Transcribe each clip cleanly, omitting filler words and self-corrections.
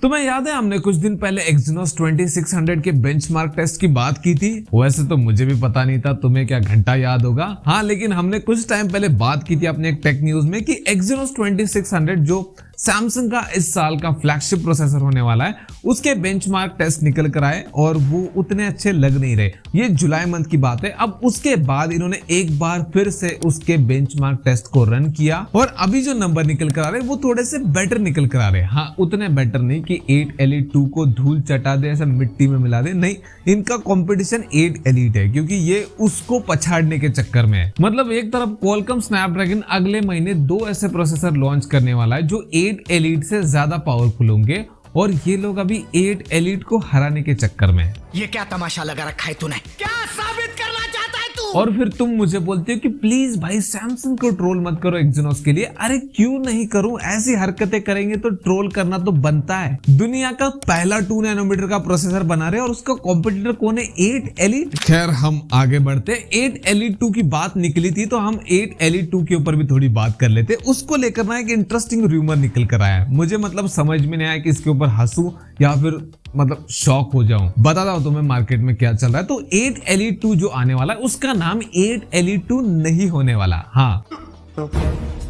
तुम्हें याद है हमने कुछ दिन पहले Exynos 2600 के बेंचमार्क टेस्ट की बात की थी। वैसे तो मुझे भी पता नहीं था, तुम्हें क्या घंटा याद होगा। हाँ, लेकिन हमने कुछ टाइम पहले बात की थी अपने एक टेक न्यूज में कि Exynos 2600 जो सैमसंग का इस साल का फ्लैगशिप प्रोसेसर होने वाला है, उसके बेंचमार्क टेस्ट निकल कर आए और वो उतने अच्छे लग नहीं रहे। ये जुलाई मंथ की बात है। अब उसके बाद इन्होंने एक बार फिर से उसके बेंचमार्क टेस्ट को रन किया और अभी जो नंबर निकल कर आ रहे हैं वो थोड़े से बेटर निकल कर आ रहे हैं। हाँ, उतने बेटर नहीं कि 8 Elite 2 को धूल चटा दे, ऐसा मिट्टी में मिला दे, नहीं। इनका कंपटीशन 8 Elite है, क्योंकि ये उसको पछाड़ने के चक्कर में है। मतलब एक तरफ Qualcomm Snapdragon अगले महीने 2 ऐसे प्रोसेसर लॉन्च करने वाला है जो 8 Elite से ज्यादा पावरफुल होंगे, और ये लोग अभी 8 Elite को हराने के चक्कर में है। ये क्या तमाशा लगा रखा है तूने? क्या साबित करना चाहता है तू? और फिर तुम मुझे बोलते हो कि प्लीज भाई सैमसंग को ट्रोल मत करो Exynos के लिए। अरे क्यों नहीं करूं, ऐसी हरकतें करेंगे तो ट्रोल करना तो बनता है। दुनिया का पहला 2 नैनोमीटर का प्रोसेसर बना रहे और उसका कॉम्पिटिटर कौन है? 8 Elite। खैर, हम आगे बढ़ते। 8 Elite 2 की बात निकली थी तो हम 8 Elite 2 के ऊपर भी थोड़ी बात कर लेते। उसको लेकर ना एक इंटरेस्टिंग रूमर निकल कर आया है। मुझे मतलब समझ में नहीं आया कि इसके ऊपर हंसूं या फिर मतलब शॉक हो जाऊं। बताता हूं तुम्हें मार्केट में क्या चल रहा है। तो 8 Elite 2 जो आने वाला है उसका नाम 8 Elite 2 नहीं होने वाला। हाँ,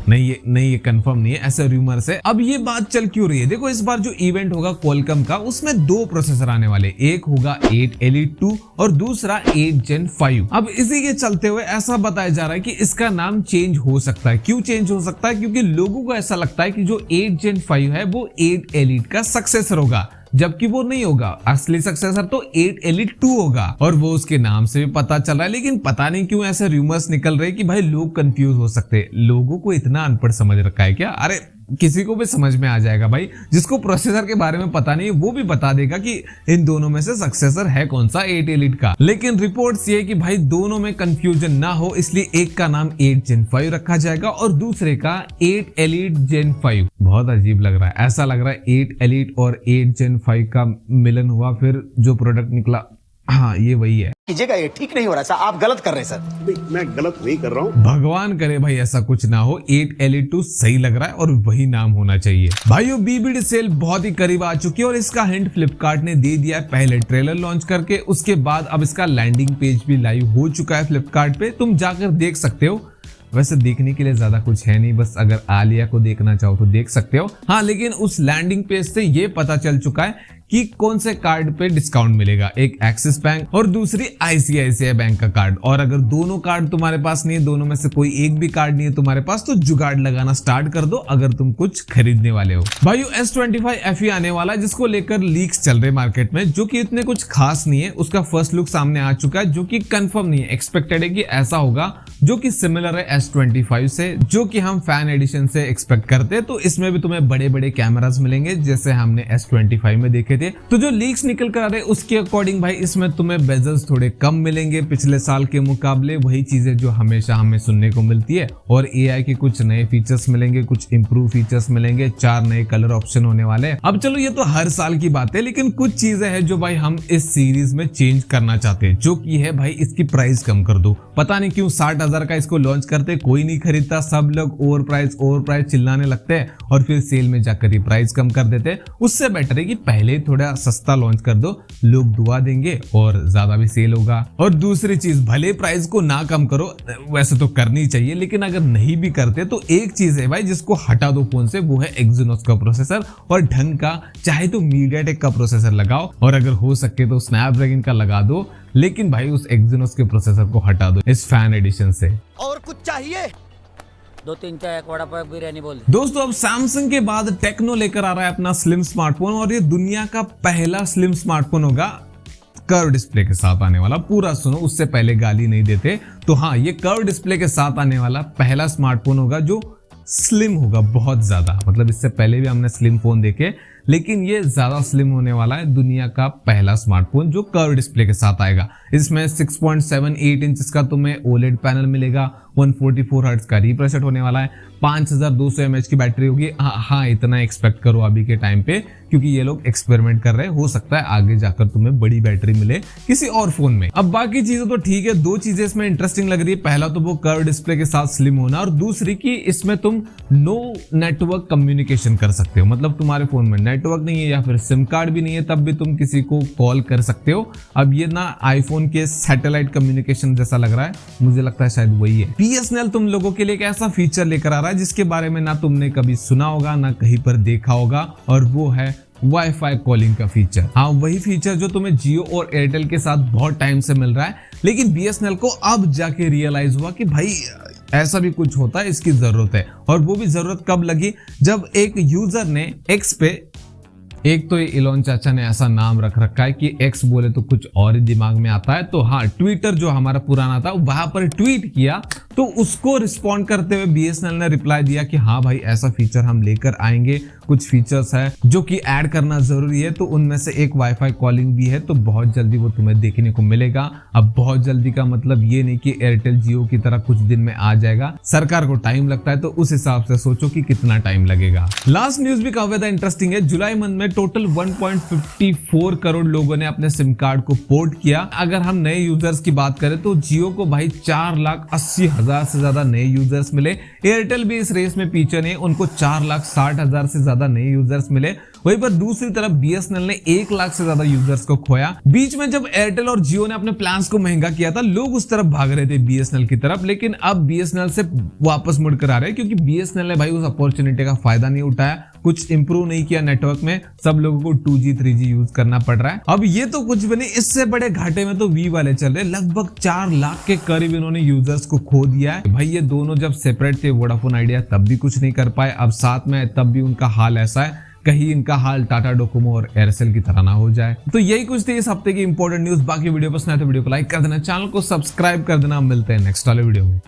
नहीं ये कंफर्म नहीं है, ऐसा रूमर है। अब ये बात चल क्यों रही है? देखो, इस बार जो इवेंट होगा Qualcomm का, उसमें 2 प्रोसेसर आने वाले। एक होगा 8 Elite 2 और दूसरा 8 Gen 5। अब इसी के चलते हुए ऐसा बताया जा रहा है कि इसका नाम चेंज हो सकता है। क्यों चेंज हो सकता है? क्योंकि लोगों को ऐसा लगता है कि जो 8 Gen 5 है वो 8 Elite का सक्सेसर होगा, जबकि वो नहीं होगा। असली सक्सेसर तो 8 Elite 2 होगा, और वो उसके नाम से भी पता चल रहा है। लेकिन पता नहीं क्यों ऐसे रूमर्स निकल रहे कि भाई लोग कंफ्यूज हो सकते हैं। लोगों को इतना अनपढ़ समझ रखा है क्या? अरे किसी को भी समझ में आ जाएगा भाई। जिसको प्रोसेसर के बारे में पता नहीं वो भी बता देगा कि इन दोनों में से सक्सेसर है कौन सा 8 Elite का। लेकिन रिपोर्ट्स ये कि भाई दोनों में कंफ्यूजन ना हो, इसलिए एक का नाम 8 Gen 5 रखा जाएगा और दूसरे का 8 Elite Gen 5। बहुत अजीब लग रहा है। ऐसा लग रहा है 8 Elite और 8 Gen 5 का मिलन हुआ, फिर जो प्रोडक्ट निकला, हाँ ये वही है। कीजिएगा, ये ठीक नहीं हो रहा सर, आप गलत कर रहे हैं सर। मैं गलत नहीं कर रहा हूँ। भगवान करे भाई ऐसा कुछ ना हो। 8 Elite 2 सही लग रहा है और वही नाम होना चाहिए। भाइयों, BBD सेल बहुत ही करीब आ चुकी है और इसका हिंट फ्लिपकार्ट ने दे दिया है पहले ट्रेलर लॉन्च करके। उसके बाद अब इसका लैंडिंग पेज भी लाइव हो चुका है फ्लिपकार्ट पे, तुम जाकर देख सकते हो। वैसे देखने के लिए ज्यादा कुछ है नहीं, बस अगर आलिया को देखना चाहो तो देख सकते हो। हाँ, लेकिन उस लैंडिंग पेज से ये पता चल चुका है कि कौन से कार्ड पे डिस्काउंट मिलेगा। एक एक्सिस बैंक और दूसरी ICICI बैंक का कार्ड। और अगर दोनों कार्ड तुम्हारे पास नहीं है, दोनों में से कोई एक भी कार्ड नहीं है तुम्हारे पास, तो जुगाड़ लगाना स्टार्ट कर दो अगर तुम कुछ खरीदने वाले हो। भाइयों, S25 FE आने वाला है, जिसको लेकर लीक्स चल रहे मार्केट में, जो कि इतने कुछ खास नहीं है। उसका फर्स्ट लुक सामने आ चुका है, जो कि कंफर्म नहीं है। एक्सपेक्टेड है कि ऐसा होगा जो कि सिमिलर है S25 से, जो कि हम फैन एडिशन से एक्सपेक्ट करते हैं। तो इसमें भी तुम्हें बड़े बड़े कैमरास मिलेंगे जैसे हमने S25 में देखे थे। तो जो लीक्स निकल कर आ रहे उसके अकॉर्डिंग भाई इसमें तुम्हें बेजल्स थोड़े कम मिलेंगे पिछले साल के मुकाबले। वही चीजें जो हमेशा हमें सुनने को मिलती है। और AI के कुछ नए फीचर्स मिलेंगे, कुछ इंप्रूव फीचर्स मिलेंगे, 4 नए कलर ऑप्शन होने वाले हैं। अब चलो, ये तो हर साल की बात है, लेकिन कुछ चीजें हैं जो भाई हम इस सीरीज में चेंज करना चाहते हैं, जो कि है भाई इसकी प्राइस कम कर दो। पता नहीं क्यों 60,000 का इसको लॉन्च करते कोई नहीं खरीदता, सब लोग ओवर प्राइस चिल्लाने लगते हैं और फिर सेल में जाकर ही प्राइस कम कर देते हैं। उससे बेटर है कि पहले थोड़ा सस्ता लॉन्च कर दो, लोग दुआ देंगे और ज्यादा भी सेल होगा। और दूसरी चीज, भले प्राइस को ना कम करो, वैसे तो करनी चाहिए, लेकिन अगर नहीं भी करते तो एक चीज है भाई जिसको हटा दो फोन से, वो है Exynos का प्रोसेसर। और ढंग का, चाहे तो MediaTek का प्रोसेसर लगाओ, और अगर हो सके तो Snapdragon का लगा दो, लेकिन भाई उस Exynos के प्रोसेसर को हटा दो इस फैन एडिशन से। और कुछ चाहिए? 2-3 चाय, एक वड़ा पाव, बिरयानी बोल। दोस्तों, अब सैमसंग के बाद टेक्नो लेकर आ रहा है अपना स्लिम स्मार्टफोन, और ये दुनिया का पहला स्लिम स्मार्टफोन होगा कर्व डिस्प्ले के साथ आने वाला। पूरा सुनो, उससे पहले गाली नहीं देते। तो हाँ, ये कर्व डिस्प्ले के साथ आने वाला पहला स्मार्टफोन होगा जो स्लिम होगा, बहुत ज्यादा। मतलब इससे पहले भी हमने स्लिम फोन देखे, लेकिन ये ज्यादा स्लिम होने वाला है। दुनिया का पहला स्मार्टफोन जो कर्व डिस्प्ले के साथ आएगा। इसमें 6.78 इंच का तुम्हें OLED पैनल मिलेगा, 144 हर्ट्ज का रिफ्रेश रेट होने वाला है, 5200 mAh की बैटरी होगी। हाँ, इतना एक्सपेक्ट करो अभी के टाइम पे, क्योंकि ये लोग एक्सपेरिमेंट कर रहे हैं। हो सकता है आगे जाकर तुम्हें बड़ी बैटरी मिले किसी और फोन में। अब बाकी चीजें तो ठीक है, 2 चीजें इसमें इंटरेस्टिंग लग रही है। पहला तो वो कर्व डिस्प्ले के साथ स्लिम होना, और दूसरी की इसमें तुम नो नेटवर्क कम्युनिकेशन कर सकते हो। मतलब तुम्हारे फोन में नेट नेटवर्क नहीं है या फिर सिम कार्ड भी नहीं है तब भी तुम किसी को कॉल कर सकते हो। अब ये ना आईफोन के सैटेलाइट कम्युनिकेशन जैसा लग रहा है, मुझे लगता है शायद वही है। बीएसएनएल तुम लोगों के लिए एक ऐसा फीचर लेकर आ रहा है जिसके बारे में ना तुमने कभी सुना होगा ना कहीं पर देखा होगा, और वो है वाईफाई कॉलिंग का फीचर। हाँ, वही फीचर जो तुम्हें जियो और एयरटेल के साथ बहुत टाइम से मिल रहा है, लेकिन बीएसएनएल को अब जाके रियलाइज हुआ कि भाई ऐसा भी कुछ होता है, इसकी जरूरत है। और वो भी जरूरत कब लगी, जब एक यूजर ने एक्स पे, एक तो ये इलोन चाचा ने ऐसा नाम रख रखा है कि एक्स बोले तो कुछ और ही दिमाग में आता है, तो हाँ ट्विटर जो हमारा पुराना था वहां पर ट्वीट किया, तो उसको रिस्पॉन्ड करते हुए बीएसएनएल ने रिप्लाई दिया कि हाँ भाई ऐसा फीचर हम लेकर आएंगे, कुछ फीचर्स है जो कि ऐड करना जरूरी है, तो उनमें से एक वाईफाई कॉलिंग भी है, तो बहुत जल्दी वो तुम्हें देखने को मिलेगा। अब बहुत जल्दी का मतलब ये नहीं कि एयरटेल जियो की तरह कुछ दिन में आ जाएगा, सरकार को टाइम लगता है, तो उस हिसाब से सोचो कि कितना टाइम लगेगा। लास्ट न्यूज भी काफी ज्यादा इंटरेस्टिंग है। जुलाई मंथ में टोटल 1.54 करोड़ लोगों ने अपने सिम कार्ड को पोर्ट किया। अगर हम नए यूजर्स की बात करें तो जियो को भाई 4,80,000 से ज्यादा नए यूजर्स मिले। एयरटेल भी इस रेस में पीछे नहीं, उनको 4,60,000 से ज्यादा नए यूजर्स मिले। वहीं पर दूसरी तरफ बीएसएनएल ने 1 लाख से ज्यादा यूजर्स को खोया। बीच में जब एयरटेल और जियो ने अपने प्लान्स को महंगा किया था, लोग उस तरफ भाग रहे थे बीएसएनएल की तरफ, लेकिन अब बीएसएनएल से वापस मुड़कर आ रहे हैं क्योंकि बीएसएनएल ने भाई उस अपॉर्चुनिटी का फायदा नहीं उठाया, कुछ इंप्रूव नहीं किया नेटवर्क में, सब लोगों को 2G 3G यूज करना पड़ रहा है। अब ये तो कुछ भी नहीं, इससे बड़े घाटे में तो वी वाले चल रहे, लगभग 4 लाख के करीब इन्होंने यूजर्स को खो दिया है। भाई ये दोनों जब सेपरेट थे वोडाफोन आइडिया तब भी कुछ नहीं कर पाए, अब साथ में तब भी उनका हाल ऐसा है, कहीं इनका हाल टाटा डोकोमो और एयरसेल की तरह ना हो जाए। तो यही कुछ थी इस हफ्ते की इंपॉर्टेंट न्यूज। बाकी वीडियो पसंद आए तो वीडियो को लाइक कर देना, चैनल को सब्सक्राइब कर देना। मिलते हैं नेक्स्ट वाले वीडियो में।